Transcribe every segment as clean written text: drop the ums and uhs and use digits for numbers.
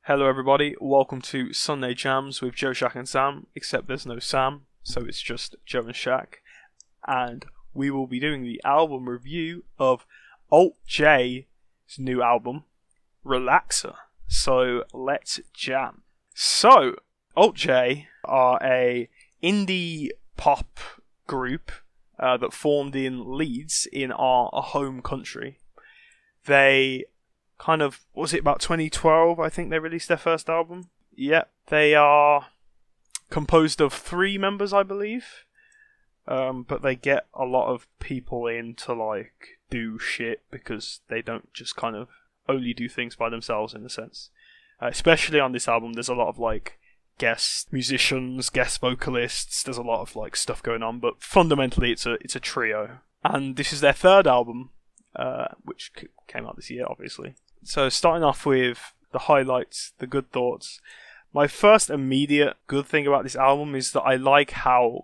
Hello everybody, welcome to Sunday Jamz with Joe, Shak and Sam, except there's no Sam, so it's just Joe and Shak, and we will be doing the album review of Alt J's new album, Relaxer. So let's jam. So, Alt J are a indie pop group that formed in Leeds in our home country. They was it about 2012, I think they released their first album? Yep, they are composed of 3 members, I believe. But they get a lot of people in to, do shit because they don't just only do things by themselves, in a sense. Especially on this album, there's a lot of, guest musicians, guest vocalists, there's a lot of, stuff going on, but fundamentally it's a trio. And this is their 3rd album, which came out this year, obviously. So starting off with the highlights, the good thoughts. My first immediate good thing about this album is that I like how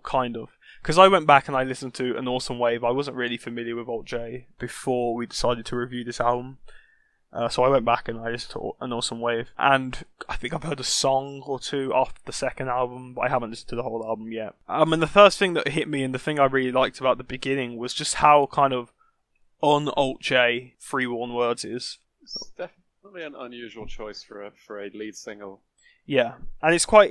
because I went back and I listened to An Awesome Wave. I wasn't really familiar with Alt J before we decided to review this album. So I went back and I listened to An Awesome Wave. And I think I've heard a song or 2 off the 2nd album, but I haven't listened to the whole album yet. And the first thing that hit me and the thing I really liked about the beginning was just how on Alt J Free Worn Words is. It's definitely an unusual choice for a lead single. Yeah, and it's quite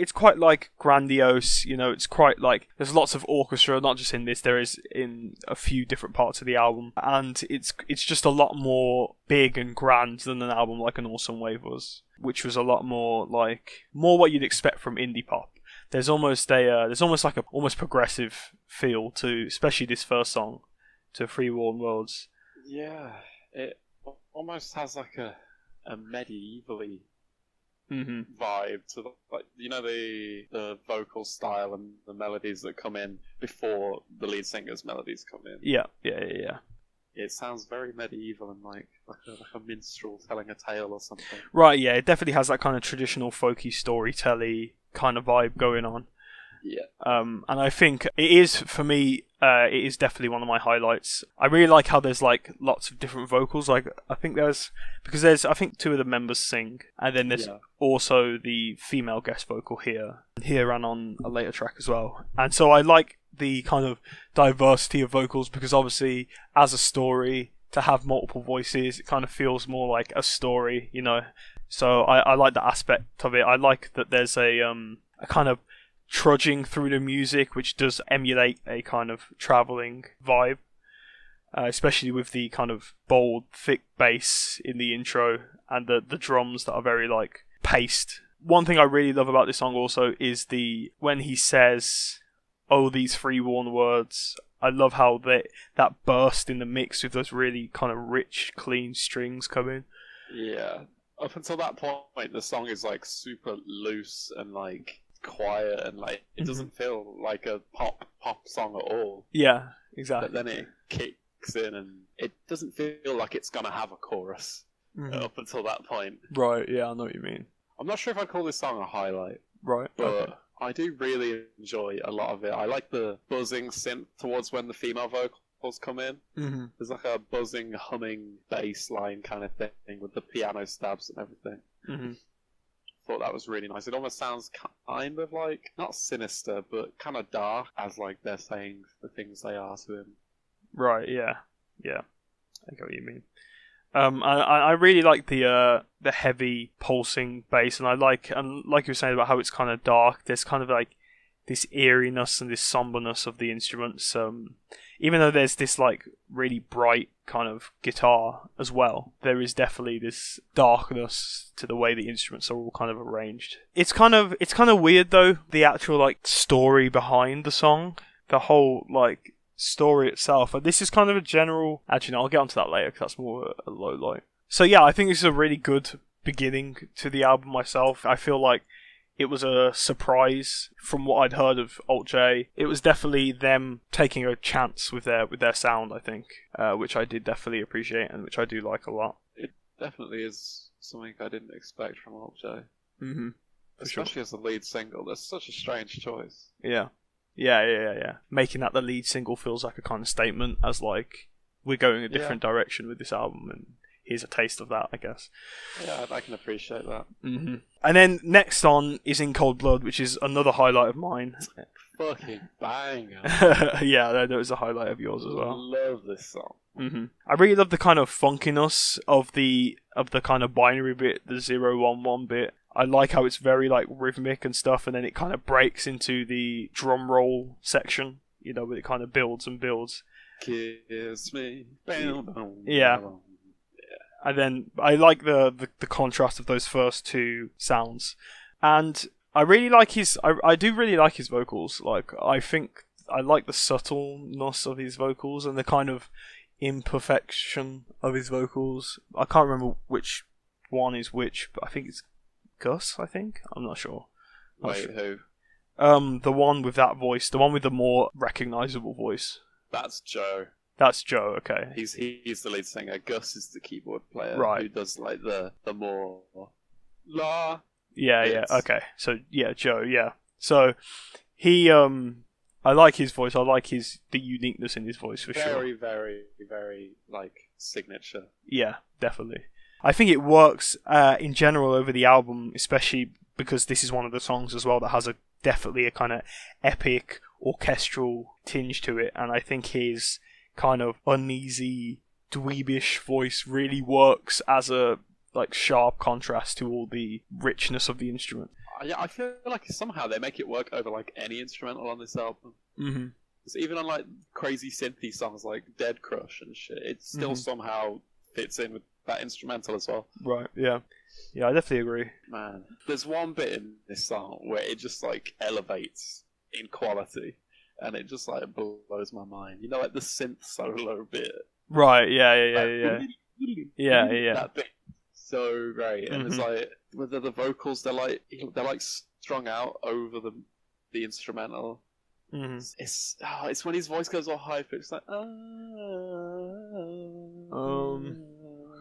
grandiose. It's quite there's lots of orchestra, not just in this. There is in a few different parts of the album, and it's just a lot more big and grand than an album like An Awesome Wave was, which was a lot more more what you'd expect from indie pop. There's almost almost progressive feel to, especially this first song, to Free Worn Worlds. Yeah, it almost has a medievally vibe to the vocal style and the melodies that come in before the lead singer's melodies come in. Yeah. It sounds very medieval and like a minstrel telling a tale or something. Right, yeah, it definitely has that traditional folky storytelling vibe going on. Yeah. And I think it is, for me, it is definitely one of my highlights. I really like how there's lots of different vocals. I think there's 2 of the members sing, and then there's also the female guest vocal here and on a later track as well. And so I like the diversity of vocals, because obviously as a story, to have multiple voices, it feels more like a story, So I like that aspect of it. I like that there's a trudging through the music, which does emulate a travelling vibe, especially with the bold, thick bass in the intro and the drums that are very paced. One thing I really love about this song also is when he says, "Oh, these free worn words." I love how that burst in the mix with those really rich, clean strings coming. Yeah, up until that point, the song is super loose and quiet, and it doesn't feel like a pop song at all. Yeah, exactly. But then it kicks in and it doesn't feel like it's gonna have a chorus up until that point. Right, yeah, I know what you mean. I'm not sure if I'd call this song a highlight. Right, but okay. I do really enjoy a lot of it. I like the buzzing synth towards when the female vocals come in. Mm-hmm. There's a buzzing, humming bass line kind of thing with the piano stabs and everything. Mm-hmm. Thought that was really nice. It almost sounds not sinister, but dark, as they're saying the things they are to him. Right, yeah. I get what you mean. I really like the heavy pulsing bass, and like you were saying about how it's dark. There's this eeriness and this somberness of the instruments. Even though there's this really bright guitar as well, there is definitely this darkness to the way the instruments are all arranged. It's kind of weird though, the actual story behind the song, the whole story itself. And this is a general. Actually, no, I'll get onto that later because that's more a low light. So yeah, I think this is a really good beginning to the album myself. I feel like it was a surprise from what I'd heard of Alt J. It was definitely them taking a chance with their sound, I think, which I did definitely appreciate and which I do like a lot. It definitely is something I didn't expect from Alt J. Mm-hmm. Especially as the lead single. That's such a strange choice. Yeah. Making that the lead single feels like a statement, as we're going a different direction with this album, and here's a taste of that, I guess. Yeah, I can appreciate that. Mm-hmm. And then next on is In Cold Blood, which is another highlight of mine. Fucking banger. Yeah, that was a highlight of yours as I well. love this song. Mm-hmm. I really love the kind of funkiness of the kind of binary bit, the 0-1-1 bit. I like how it's very like rhythmic and stuff, and then it kind of breaks into the drum roll section. You know, where it kind of builds and builds. Kiss me. Yeah. And then I like the contrast of those first two sounds, and I really like I do really like his vocals. Like, I think I like the subtleness of his vocals and the kind of imperfection of his vocals. I can't remember which one is which, but I think it's Gus. I'm not sure. Who? The one with that voice, the one with the more recognizable voice. That's Joe. That's Joe. Okay. He's the lead singer. Gus is the keyboard player, right? Who does like the more la. Yeah, yeah. Okay. So yeah, Joe. Yeah. So he I like his voice. I like the uniqueness in his voice for sure. Very, very, very like signature. Yeah, definitely. I think it works in general over the album, especially because this is one of the songs as well that has definitely a kind of epic orchestral tinge to it, and I think his kind of uneasy, dweebish voice really works as a like sharp contrast to all the richness of the instrument. Yeah, I feel like somehow they make it work over like any instrumental on this album. Mm-hmm. So even on like crazy synthy songs like Dead Crush and shit, it still somehow fits in with that instrumental as well. Right, yeah. Yeah, I definitely agree. Man, there's one bit in this song where it just like elevates in quality, and it just like blows my mind. You know, like the synth solo bit. Right, yeah. Yeah. That bit, so great, and it's like whether the vocals they're like strung out over the instrumental. Mm-hmm. It's when his voice goes all high pitched, like I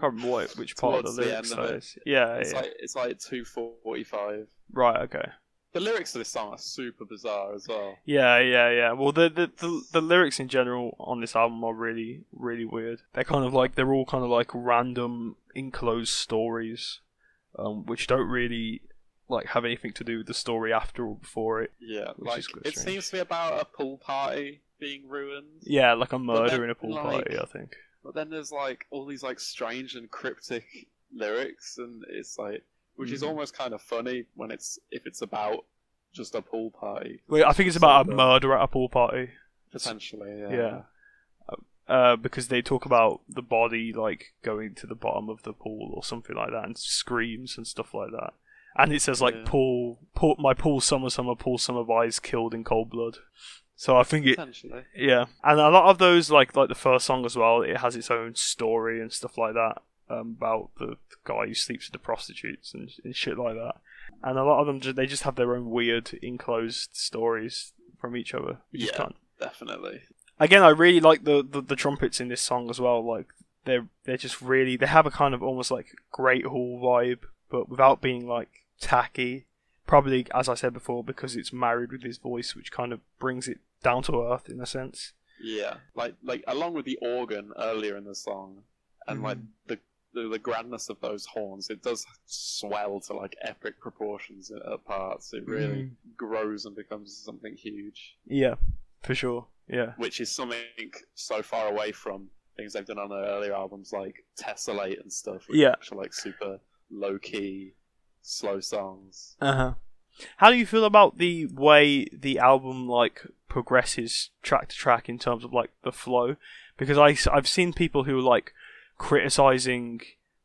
can't remember which part of the lyrics that is. Yeah, it's like 2:45. Right, okay. The lyrics of this song are super bizarre as well. Yeah. Well, the lyrics in general on this album are really, really weird. They're all kind of like random enclosed stories, which don't really like have anything to do with the story after or before it. Yeah, like it seems to be about a pool party being ruined. Yeah, like a murder in a pool party, I think. But then there's like all these like strange and cryptic lyrics, and it's like, which is almost kind of funny when if it's about just a pool party. Well, I think it's about a murder at a pool party. Potentially, yeah. Because they talk about the body like going to the bottom of the pool or something like that, and screams and stuff like that. And it says like my pool summer boys killed in cold blood. So I think yeah, and a lot of those like the first song as well, it has its own story and stuff like that about the guy who sleeps with the prostitutes and shit like that. And a lot of them they just have their own weird enclosed stories from each other. Yeah, definitely. Again, I really like the trumpets in this song as well. Like they're just really, they have a kind of almost like Great Hall vibe, but without being like tacky. Probably, as I said before, because it's married with his voice, which kind of brings it down to earth in a sense. Yeah, like along with the organ earlier in the song, and like the grandness of those horns, it does swell to like epic proportions at parts. It really grows and becomes something huge. Yeah, for sure. Yeah, which is something so far away from things they've done on their earlier albums, like Tessellate and stuff. Which are actually like super low key, slow songs. How do you feel about the way the album like progresses track to track in terms of like the flow? Because I've seen people who are like criticizing,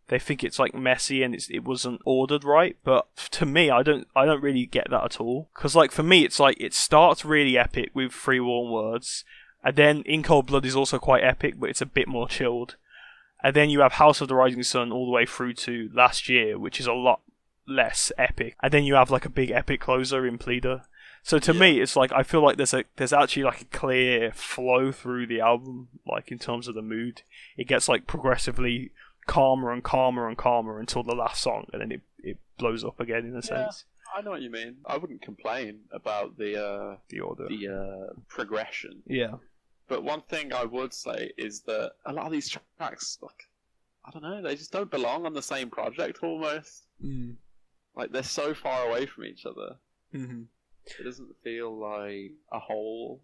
they think it's like messy and it wasn't ordered right, but to me I don't really get that at all. Because like for me it's like it starts really epic with 3 Warm Words, and then In Cold Blood is also quite epic, but it's a bit more chilled, and then you have House of the Rising Sun all the way through to Last Year, which is a lot less epic, and then you have like a big epic closer in Pleader. So to me it's like I feel like there's actually like a clear flow through the album, like in terms of the mood. It gets like progressively calmer and calmer and calmer until the last song, and then it blows up again in a sense. I know what you mean. I wouldn't complain about the order, the progression. Yeah. But one thing I would say is that a lot of these tracks, like, I don't know, they just don't belong on the same project almost. Like, they're so far away from each other. It doesn't feel like a whole.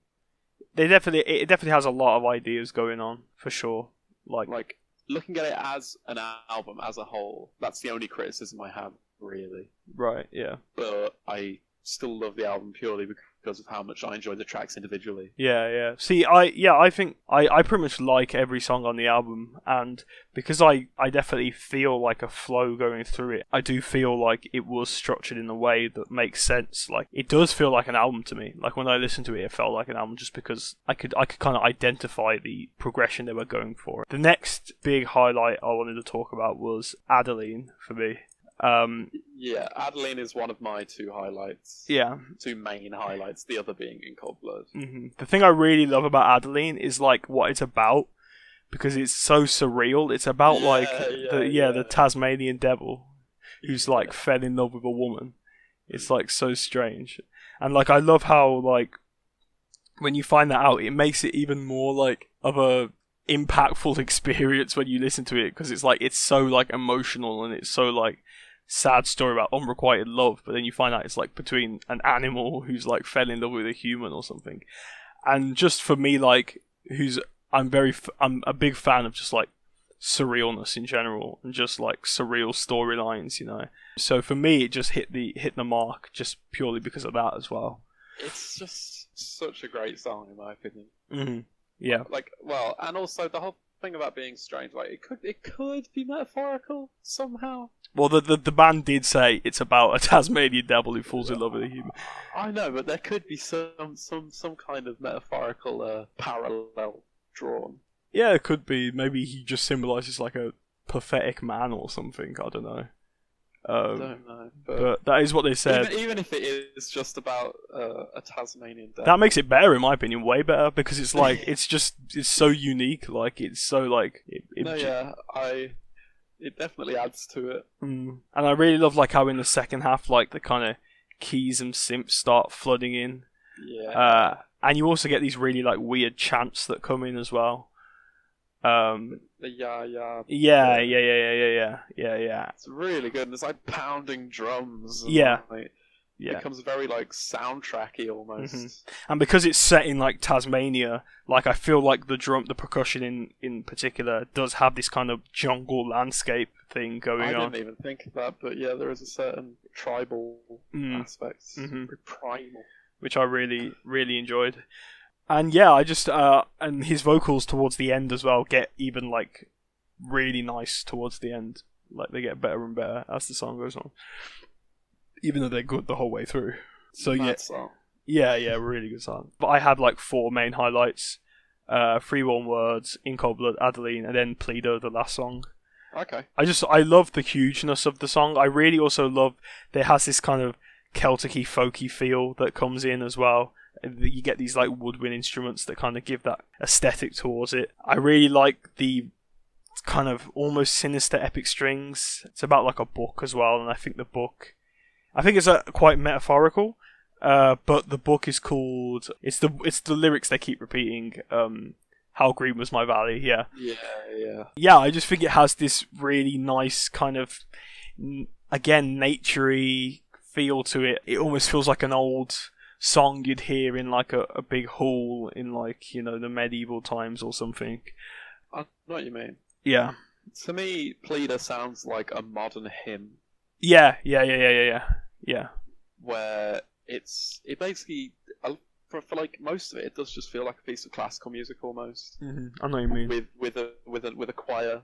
It definitely has a lot of ideas going on, for sure. Like looking at it as an album as a whole, that's the only criticism I have, really. Right, yeah. But I still love the album purely because of how much I enjoy the tracks individually. Yeah. See, I think I pretty much like every song on the album, and because I definitely feel like a flow going through it, I do feel like it was structured in a way that makes sense. Like, it does feel like an album to me. Like, when I listened to it, it felt like an album just because I could kind of identify the progression they were going for. The next big highlight I wanted to talk about was Adeline, for me. Yeah, Adeline is one of my two highlights. Yeah. Two main highlights, the other being In Cold Blood. The thing I really love about Adeline is, like, what it's about, because it's so surreal. It's about, the Tasmanian devil who's, like, fell in love with a woman. It's, like, so strange. And, like, I love how, like, when you find that out, it makes it even more, like, of a impactful experience when you listen to it, because it's, like, it's so, like, emotional, and it's so, like, sad story about unrequited love, but then you find out it's like between an animal who's like fell in love with a human or something. And just for me, like, I'm a big fan of just like surrealness in general, and just like surreal storylines, you know. So for me, it just hit the mark just purely because of that as well. It's just such a great song in my opinion. Yeah. Like, well, and also the whole thing about being strange, like it could be metaphorical somehow. Well, the band did say it's about a Tasmanian devil who falls in love with a human. I know, but there could be some kind of metaphorical parallel drawn. Yeah, it could be. Maybe he just symbolises like a pathetic man or something. I don't know. I don't know, but that is what they said. Even if it is just about a Tasmanian devil, that makes it better, in my opinion, way better, because it's like it's so unique. Like, it's so like it definitely adds to it. And I really love like how in the second half, like, the kind of keys and synths start flooding in. Yeah. And you also get these really like weird chants that come in as well. The Yeah. It's really good, and it's like pounding drums. And it becomes very like soundtracky almost. And because it's set in like Tasmania, like, I feel like the percussion in particular does have this kind of jungle landscape thing going on. I didn't even think of that, but yeah, there is a certain tribal aspect, very primal, which I really, really enjoyed. And yeah, I just and his vocals towards the end as well get even like really nice towards the end. Like, they get better and better as the song goes on, even though they're good the whole way through. So yeah, really good song. But I had like 4 main highlights: 3 One Words, In Cold Blood, Adeline, and then Pleader, the last song. Okay. I love the hugeness of the song. I really also love there has this kind of Celtic-y, folky feel that comes in as well. You get these like woodwind instruments that kind of give that aesthetic towards it. I really like the kind of almost sinister epic strings. It's about like a book as well, and I think it's quite metaphorical. But the book is called. It's the lyrics they keep repeating. How green was my valley? Yeah. Yeah. I just think it has this really nice kind of, again, naturey feel to it. It almost feels like an old song you'd hear in like a big hall in, like, you know, the medieval times or something. I know what you mean. Yeah. To me, Pleader sounds like a modern hymn. Yeah. Where it basically, for like most of it does just feel like a piece of classical music almost. I know what you mean. With a choir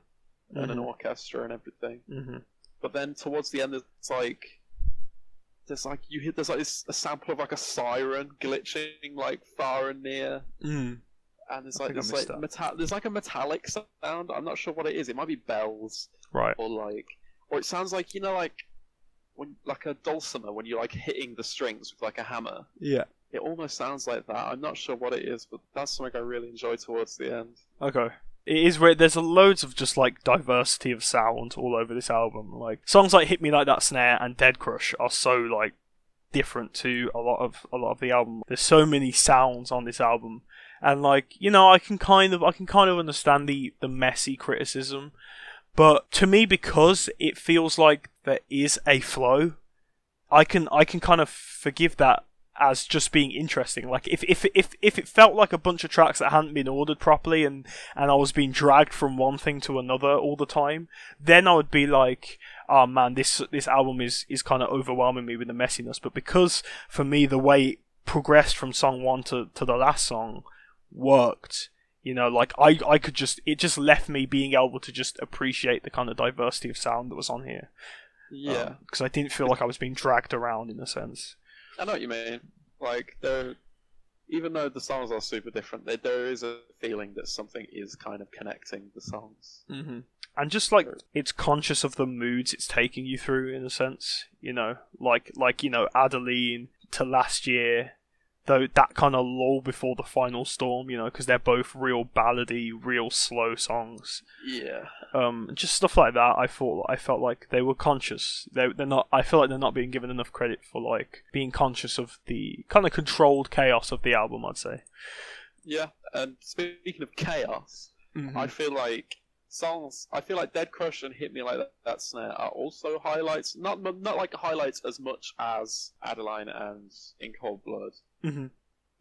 and an orchestra and everything. But then towards the end, it's like there's like a sample of like a siren glitching like far and near. And there's like there's like a metallic sound. I'm not sure what it is. It might be bells, right? Or it sounds like, you know, like when like a dulcimer when you're like hitting the strings with like a hammer. Yeah. It almost sounds like that. I'm not sure what it is, but that's something I really enjoy towards the end. Okay. It is where there's loads of just like diversity of sound all over this album. Like songs like Hit Me Like That Snare and Dead Crush are so like different to a lot of the album. There's so many sounds on this album, and like, you know, I can kind of understand the messy criticism, But to me, because it feels like there is a flow, I can kind of forgive that as just being interesting. Like if it felt like a bunch of tracks that hadn't been ordered properly and I was being dragged from one thing to another all the time, then I would be like, oh man, this album is kind of overwhelming me with the messiness. But because for me the way it progressed from song 1 to the last song worked, you know, like I could just, it just left me being able to just appreciate the kind of diversity of sound that was on here. Yeah, because I didn't feel like I was being dragged around in a sense. I know what you mean. Like, even though the songs are super different, there is a feeling that something is kind of connecting the songs. Mm-hmm. And just like it's conscious of the moods it's taking you through in a sense, you know, like you know, Adeline to Last Year, though that kind of lull before the final storm, you know, because they're both real ballady, real slow songs. Yeah. Just stuff like that. I felt like they were conscious. They're not. I feel like they're not being given enough credit for like being conscious of the kind of controlled chaos of the album, I'd say. Yeah, and speaking of chaos, mm-hmm. I feel like Dead Crush and Hit Me Like That Snare are also highlights. Not like highlights as much as Adeline and In Cold Blood. Mm-hmm.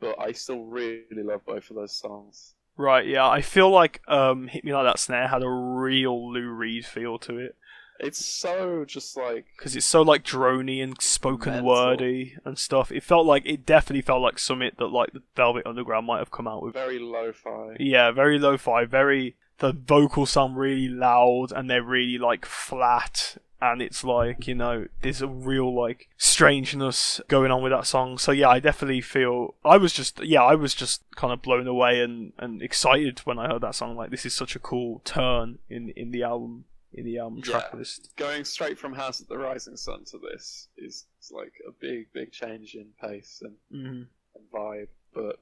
But I still really love both of those songs. Right, yeah. I feel like Hit Me Like That Snare had a real Lou Reed feel to it. It's so just like... Because it's so like droney and spoken mental. wordy and stuff. It definitely felt like something that like the Velvet Underground might have come out with. Very lo-fi. Yeah, very lo-fi. The vocals sound really loud and they're really like flat. And it's like, you know, there's a real like strangeness going on with that song. So yeah, I definitely feel I was just kind of blown away and excited when I heard that song. Like, this is such a cool turn in the album track list. Going straight from House at the Rising Sun to this is like a big change in pace and vibe, but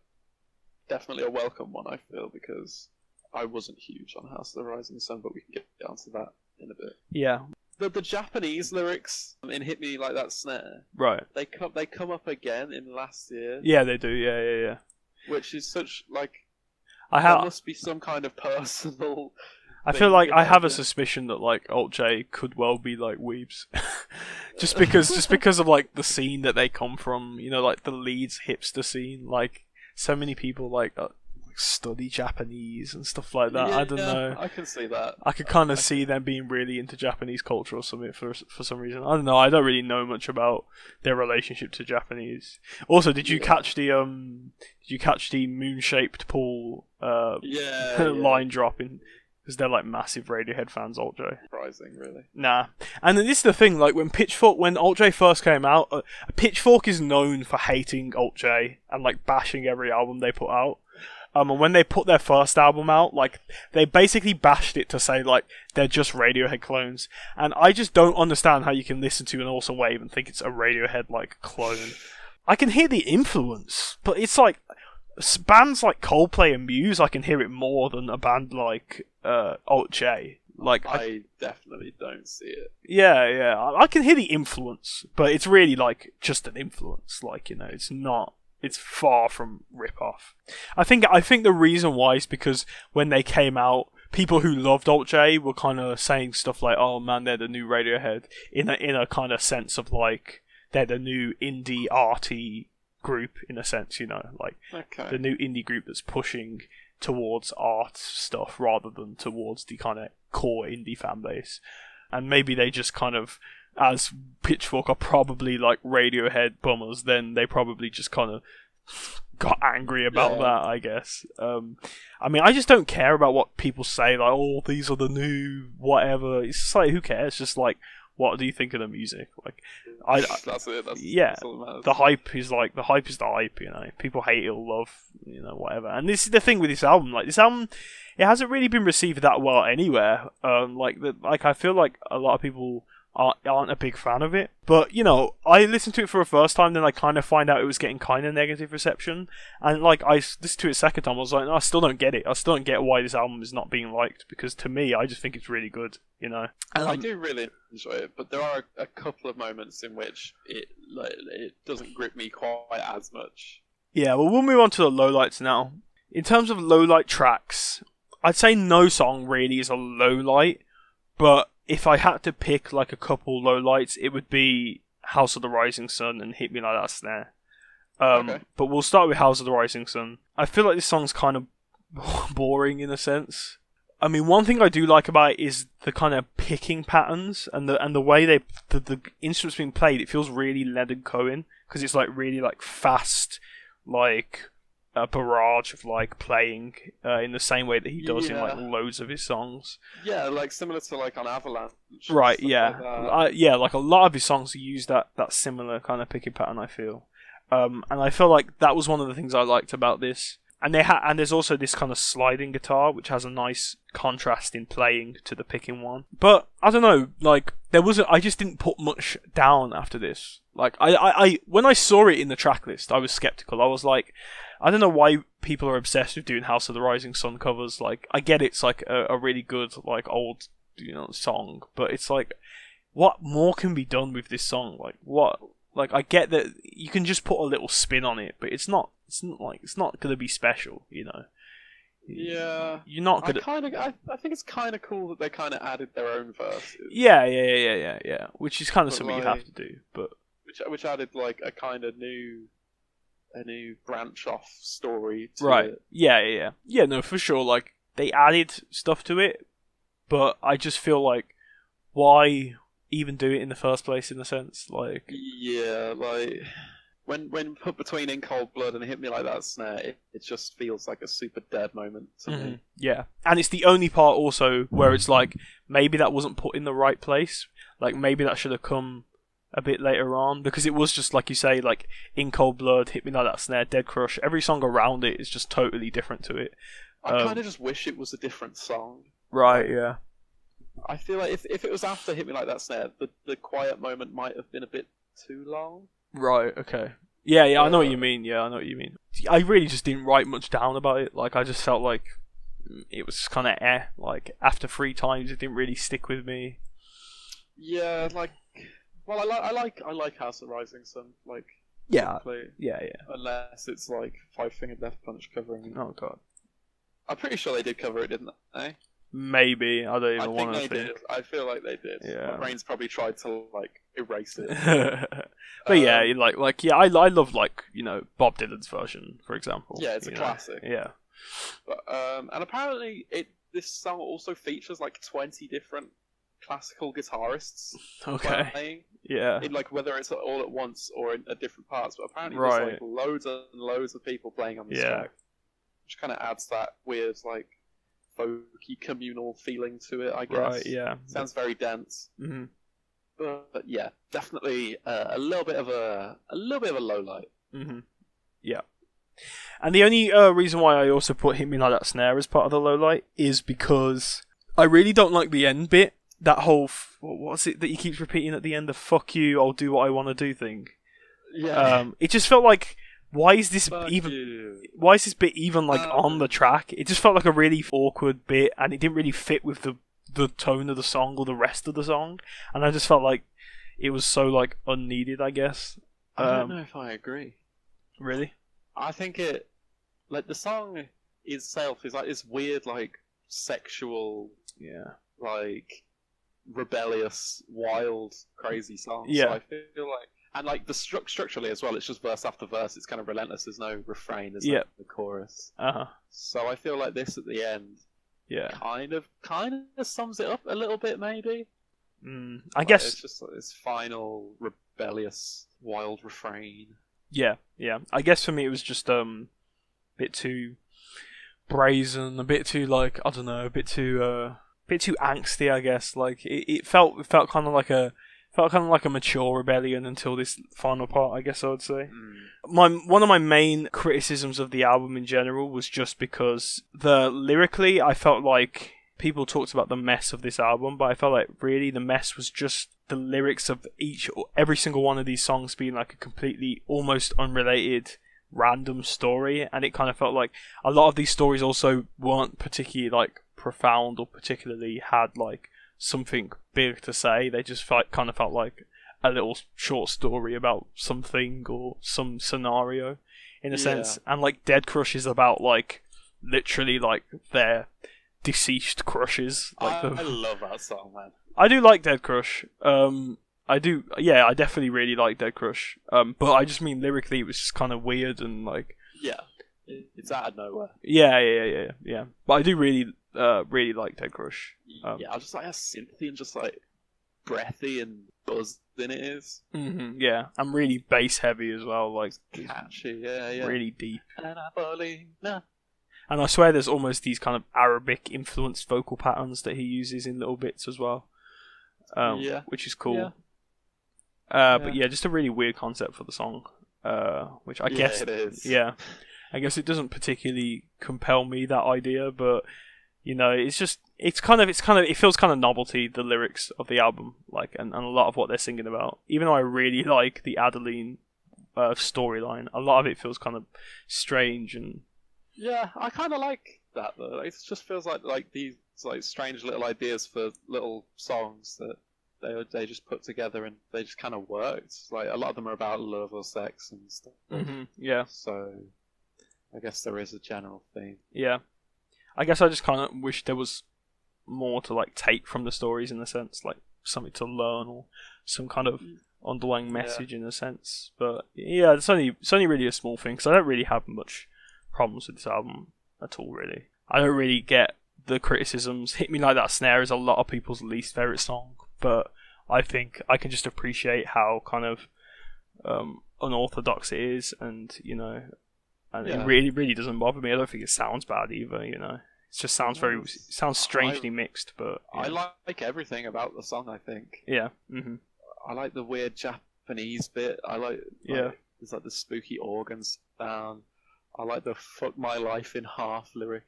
definitely a welcome one, I feel, because I wasn't huge on House of the Rising Sun, but we can get onto that in a bit. Yeah. The Japanese lyrics in Hit Me Like That Snare, right? They come up again in Last Year. Yeah, they do. Yeah. Which is such like there must be some kind of personal. I feel like I have a suspicion that like Alt J could well be like weebs, just because of like the scene that they come from. You know, like the Leeds hipster scene. Like so many people like study Japanese and stuff like that. Yeah, I don't know. I can see that. I could kind of see them being really into Japanese culture or something for some reason. I don't know. I don't really know much about their relationship to Japanese. Also, did you catch the moon-shaped pool line drop in? Because they're like massive Radiohead fans, Alt J. Surprising, really. Nah. And then this is the thing, like when Alt J first came out, Pitchfork is known for hating Alt J and like bashing every album they put out. And when they put their first album out, like, they basically bashed it to say, like, they're just Radiohead clones. And I just don't understand how you can listen to An Awesome Wave and think it's a Radiohead, like, clone. I can hear the influence, but it's like, bands like Coldplay and Muse, I can hear it more than a band like Alt J. Like, I definitely don't see it. Yeah. I can hear the influence, but it's really, like, just an influence. Like, you know, it's not... It's far from rip-off. I think the reason why is because when they came out, people who loved Alt J were kind of saying stuff like, "Oh man, they're the new Radiohead," in a kind of sense of like they're the new indie arty group in a sense, you know, like the new indie group that's pushing towards art stuff rather than towards the kind of core indie fan base. And maybe they just kind of, as Pitchfork are probably like Radiohead bummers, then they probably just kind of got angry about that, I guess. I mean, I just don't care about what people say, like, oh, these are the new whatever. It's just like, who cares? Just like, what do you think of the music? Like, that's it. That's all that matters. The hype is the hype, you know. People hate it or love, you know, whatever. And this is the thing with this album. Like, this album, it hasn't really been received that well anywhere. I feel like a lot of people aren't a big fan of it. But, you know, I listened to it for a first time, then I kind of find out it was getting kind of negative reception. And, like, I listened to it a second time, I was like, no, I still don't get it. I still don't get why this album is not being liked. Because to me, I just think it's really good, you know. And I do really enjoy it, but there are a couple of moments in which it doesn't grip me quite as much. Yeah, well, we'll move on to the lowlights now. In terms of lowlight tracks, I'd say no song really is a lowlight. But if I had to pick like a couple lowlights, it would be House of the Rising Sun and Hit Me Like That Snare. Okay. But we'll start with House of the Rising Sun. I feel like this song's kind of boring in a sense. I mean, one thing I do like about it is the kind of picking patterns and the way the instruments being played. It feels really Leonard Cohen because it's like really like fast, like a barrage of like playing in the same way that he does in like loads of his songs. Yeah, like similar to like on Avalanche. Right. Yeah. Yeah. Like a lot of his songs use that similar kind of picking pattern. I feel. And I feel like that was one of the things I liked about this. And and there's also this kind of sliding guitar, which has a nice contrast in playing to the picking one. But I don't know, like I just didn't put much down after this. Like I when I saw it in the track list, I was skeptical. I was like, I don't know why people are obsessed with doing House of the Rising Sun covers. Like, I get it's like a really good like old song, but it's like, what more can be done with this song? Like what? Like, I get that you can just put a little spin on it, but it's not gonna be special, Yeah, you're not gonna. I think it's kind of cool that they kind of added their own verses. Yeah. Which is kind of something you have to do, but which added like a kind of new branch off story. To right. It. Yeah. No, for sure. Like, they added stuff to it, but I just feel like, why even do it in the first place, in a sense? Like, yeah, like when put between In Cold Blood and Hit Me Like That Snare, it just feels like a super dead moment to me. Yeah, and it's the only part also where it's like, maybe that wasn't put in the right place. Like, maybe that should have come a bit later on, because it was just like you say, like In Cold Blood, Hit Me Like That Snare, Dead Crush. Every song around it is just totally different to it. I kind of just wish it was a different song. Right. Yeah. I feel like if it was after Hit Me Like That Snare, the quiet moment might have been a bit too long. Right, okay. Yeah, I know what you mean. Yeah, I know what you mean. I really just didn't write much down about it. Like, I just felt like it was kind of Like, after 3 times, it didn't really stick with me. Yeah, like, well, I like House of Rising Sun. Like, yeah, typically. Yeah. Unless it's like Five Finger Death Punch covering it. Oh god. I'm pretty sure they did cover it, didn't they? Maybe. I don't even want to think. I think they did. I feel like they did. Yeah. My brain's probably tried to like erase it. But yeah, I love like, Bob Dylan's version, for example. Yeah, it's a classic. Yeah. But and apparently this song also features like 20 different classical guitarists playing. Yeah. In like whether it's all at once or in different parts, but apparently right. there's like loads and loads of people playing on this track, which kind of adds that weird like folky communal feeling to it, I guess. Right, yeah. Sounds very dense. Mm-hmm. But yeah, definitely a little bit of a low light. Mm-hmm. Yeah. And the only reason why I also put Hit Me Like That Snare as part of the low light is because I really don't like the end bit. That whole what's it that he keeps repeating at the end? The "fuck you, I'll do what I want to do" thing. Yeah. It just felt like, why is this Fuck even? you. Why is this bit even like on the track? It just felt like a really awkward bit, and it didn't really fit with the tone of the song or the rest of the song. And I just felt like it was so like unneeded, I guess. I don't know if I agree. Really? I think like the song itself is like this weird like sexual, like rebellious, wild, crazy song. Yeah. So I feel like, and like the structurally as well, it's just verse after verse. It's kind of relentless. There's no refrain. There's no the chorus. So I feel like this at the end, kind of sums it up a little bit, maybe. I guess it's just like this final rebellious, wild refrain. Yeah. I guess for me it was just a bit too brazen, a bit too like, I don't know, a bit too angsty, I guess. Like it felt kind of like a mature rebellion until this final part, I guess I would say. One of my main criticisms of the album in general was just because lyrically I felt like people talked about the mess of this album, but I felt like really the mess was just the lyrics of every single one of these songs being like a completely almost unrelated random story, and it kind of felt like a lot of these stories also weren't particularly like profound or particularly had like something big to say. They just kind of felt like a little short story about something or some scenario in a sense. And like Dead Crush is about like literally like their deceased crushes. Like I love that song, man. I do like Dead Crush. I do. Yeah, I definitely really like Dead Crush. But I just mean lyrically, it was just kind of weird and like. Yeah, it's out of nowhere. Yeah. But I do really like Dead Crush. Yeah, I just like how synthy and just like breathy and buzzing it is. Yeah, and really bass heavy as well. Like catchy, yeah. Really deep. And I believe no. And I swear there's almost these kind of Arabic influenced vocal patterns that he uses in little bits as well. Which is cool. But yeah, just a really weird concept for the song. Which I guess it is. Yeah. I guess it doesn't particularly compel me, that idea, but you know, it feels kind of novelty, the lyrics of the album, like, and a lot of what they're singing about. Even though I really like the Adeline storyline, a lot of it feels kind of strange and. Yeah, I kind of like that though. It just feels like these like strange little ideas for little songs that they just put together and they just kind of worked. Like a lot of them are about love or sex and stuff. Yeah. So I guess there is a general theme. Yeah. I guess I just kind of wish there was more to like take from the stories, in a sense, like something to learn or some kind of underlying message in a sense. But yeah, it's only really a small thing, because I don't really have much problems with this album at all, really. I don't really get the criticisms. Hit Me Like That Snare is a lot of people's least favourite song, but I think I can just appreciate how kind of unorthodox it is, and you know, and it really doesn't bother me. I don't think it sounds bad either, you know. It just sounds sounds strangely mixed, but I like everything about the song, I think. Yeah. I like the weird Japanese bit. I like there's like the spooky organ sound. I like the "fuck my life in half" lyric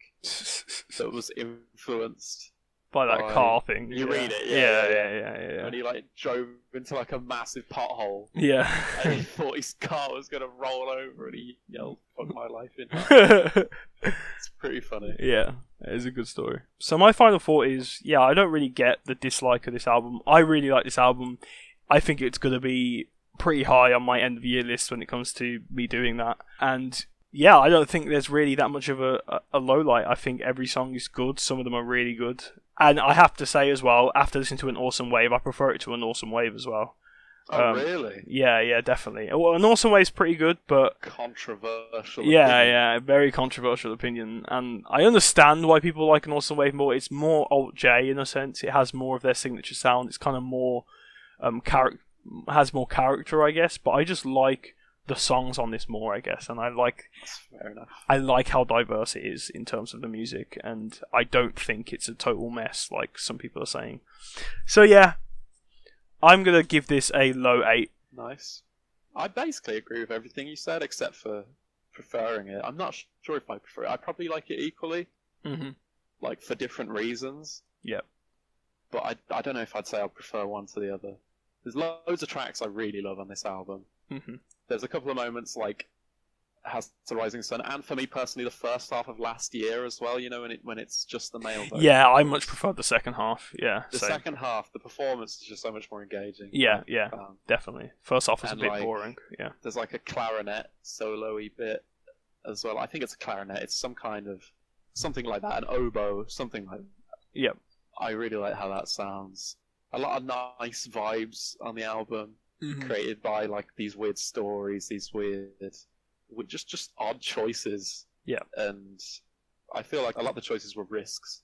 that was influenced by that car thing. You read it, yeah. And he like drove into like a massive pothole. Yeah. And he thought his car was gonna roll over, and he yelled "fuck my life in half." It's pretty funny. Yeah, it is a good story. So my final thought is, I don't really get the dislike of this album. I really like this album. I think it's gonna be pretty high on my end of year list when it comes to me doing that. And yeah, I don't think there's really that much of a low light. I think every song is good. Some of them are really good. And I have to say as well, after listening to An Awesome Wave, I prefer it to An Awesome Wave as well. Oh, really? Yeah, definitely. Well, An Awesome Wave's pretty good, but... Controversial opinion. Yeah, very controversial opinion. And I understand why people like An Awesome Wave more. It's more alt-J in a sense. It has more of their signature sound. It's kind of more... has more character, I guess. But I just like the songs on this more, I guess, and That's fair enough. I like how diverse it is in terms of the music, and I don't think it's a total mess like some people are saying. So yeah, I'm gonna give this a low 8. Nice. I basically agree with everything you said, except for preferring it. I'm not sure if I prefer it. I probably like it equally, like for different reasons. Yep. But I don't know if I'd say I'd prefer one to the other. There's loads of tracks I really love on this album. There's a couple of moments like Has the Rising Sun, and for me personally, the first half of Last Year as well. You know, when it's just the male voice. Yeah, I much prefer the second half. Yeah, the second half, the performance is just so much more engaging. Yeah, definitely. First half was a bit boring. Yeah, there's like a clarinet solo-y bit as well. I think it's a clarinet. It's something like that, an oboe, something like that. Yep. I really like how that sounds. A lot of nice vibes on the album. Created by like these weird stories, these weird, just odd choices. Yeah, and I feel like a lot of the choices were risks,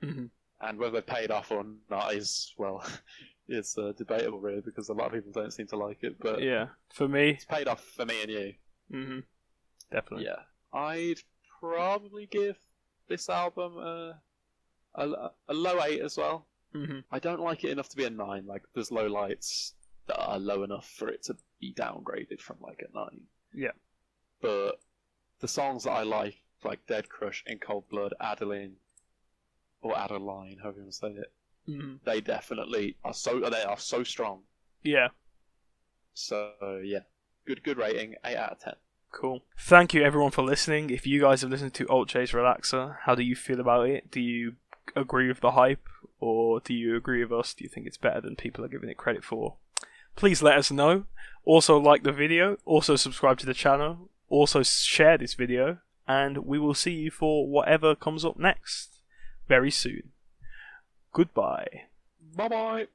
and whether they paid off or not is it's debatable really, because a lot of people don't seem to like it. But yeah, for me, it's paid off for me and you. Definitely. Yeah, I'd probably give this album a low 8 as well. I don't like it enough to be a 9. Like there's low lights that are low enough for it to be downgraded from like a 9. Yeah. But the songs that I like Dead Crush, In Cold Blood, Adeline, or Adeline, however you want to say it, they definitely are so strong. Yeah. So yeah, good rating, 8 out of 10. Cool. Thank you everyone for listening. If you guys have listened to alt-J's Relaxer, how do you feel about it? Do you agree with the hype, or do you agree with us? Do you think it's better than people are giving it credit for? Please let us know. Also like the video, also subscribe to the channel, also share this video, and we will see you for whatever comes up next. very soon. Goodbye. Bye bye.